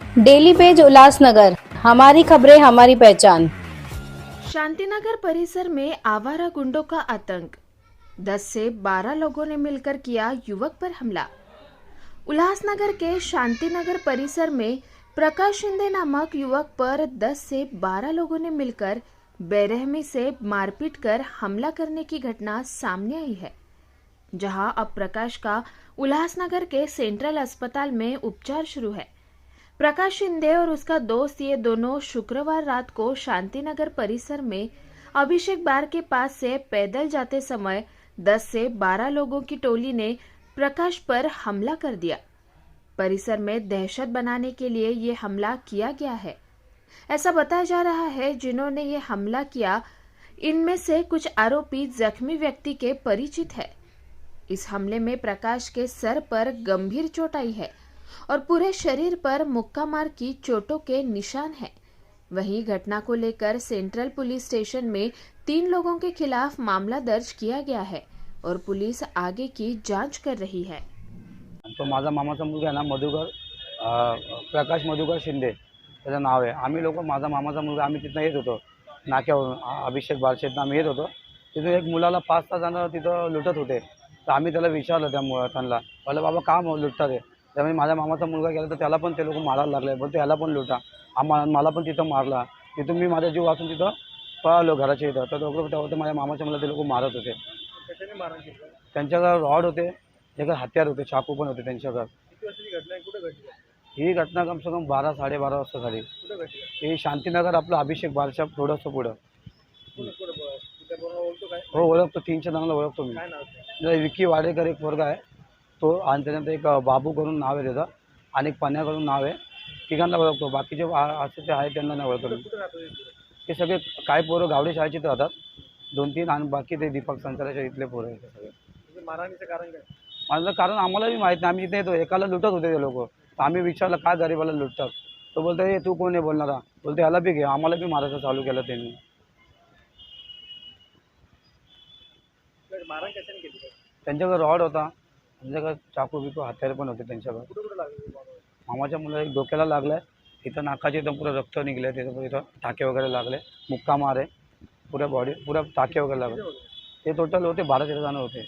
Daily page Ulhasnagar, हमारी खबरें हमारी पहचान। शांतिनगर परिसर में आवारा गुंडों का आतंक। 10 से 12 लोगों ने मिलकर किया युवक पर हमला। उल्लासनगर के शांतिनगर परिसर में प्रकाश शिंदे नामक युवक पर 10 से 12 लोगों ने मिलकर बेरहमी से मारपीट कर हमला करने की घटना सामने आई है, जहां अब प्रकाश का उल्लासनगर के सेंट्रल अस्पताल में उपचार शुरू है। प्रकाश शिंदे और उसका दोस्त ये दोनों शुक्रवार रात को शांतिनगर परिसर में अभिषेक बार के पास से पैदल जाते समय 10 से 12 लोगों की टोली ने प्रकाश पर हमला कर दिया। परिसर में दहशत बनाने के लिए ये हमला किया गया है, ऐसा बताया जा रहा है। जिन्होंने ये हमला किया, इनमें से कुछ आरोपी जख्मी व्यक्ति के परिचित है। इस हमले में प्रकाश के सर पर गंभीर चोट आई है और पूरे शरीर पर मुक्का मार की चोटों के निशान हैं। वहीं घटना को लेकर सेंट्रल पुलिस स्टेशन में 3 लोगों के खिलाफ मामला दर्ज किया गया है और पुलिस आगे की जांच कर रही है। तो माझा मामाचा मुलगा आहे ना, मधुकर प्रकाश मधुकर शिंदे त्याचं नाव आहे। आम्ही लोक, माझा मामाचा मुलगा, आम्ही तिथनं येत होतो नाक्यावरून, अभिषेक बारशेतनं आम्ही येत होतो। तिथून एक मुलाला 5-6 जण तिथं लुटत होते। तर आम्ही त्याला विचारलं, त्यांना म्हटलं, बाबा का लुटतात हे? त्यामुळे माझ्या मामाचा मुलगा गेला तर त्याला पण ते लोक मारायला लागले, बोलते ह्याला पण लुटा। मला पण तिथं मारला। तिथून मी माझा जीव वाचून तिथं पळालो घराच्या इथं। तर तेव्हा माझ्या मामाच्या मुलाला ते लोक मारत होते। त्यांच्याकडे रॉड होते, एक हत्यार होते, चाकू पण होते त्यांच्याकडे। ही घटना कम से कम 12-12:30 वाजता झाली। ही शांतीनगर, आपलं अभिषेक बारच्या थोडंसं पुढं। हो, ओळखतो, 300 जणांना ओळखतो मी। विकी वाडेकर एक पोरगा आहे तो, आणि त्यानंतर एक बाबू करून नाव आहे त्याचं, आणि एक पन्या करून नाव आहे। तिघांना ओळखतो, बाकीचे असे ते आहेत त्यांना नाही ओळखतो मी। ते सगळे काय पोरं गावडे शाळेचीच राहतात, 2-3, आणि बाकी ते दीपक संचाराच्या इथले पोरं आहेत सगळे। मारण्याचं कारण काय? माझं कारण आम्हाला बी माहीत नाही। आम्ही इथे येतो, एकाला लुटत होते ते लोक। तर आम्ही विचारलं, काय गरीबाला लुटतात? तो बोलतो, हे तू कोण आहे बोलणारा? बोलतो ह्याला बी घे। आम्हाला बी मारायचं चालू केलं त्यांनी। मारण कशाने केली? त्यांच्याकडे रॉड होता, त्यांच्याकडे चाकू बिकू हत्यार पण होते त्यांच्याकडे। मामाच्या मुलाला एक डोक्याला लागलाय, इथं नाकाचे इथं पुरं रक्त निघलंय, त्याचं इथं टाके वगैरे लागले, मुक्का मार आहे, पुऱ्या बॉडी पुऱ्या टाके वगैरे लागले। ते टोटल होते 12-13 जण होते।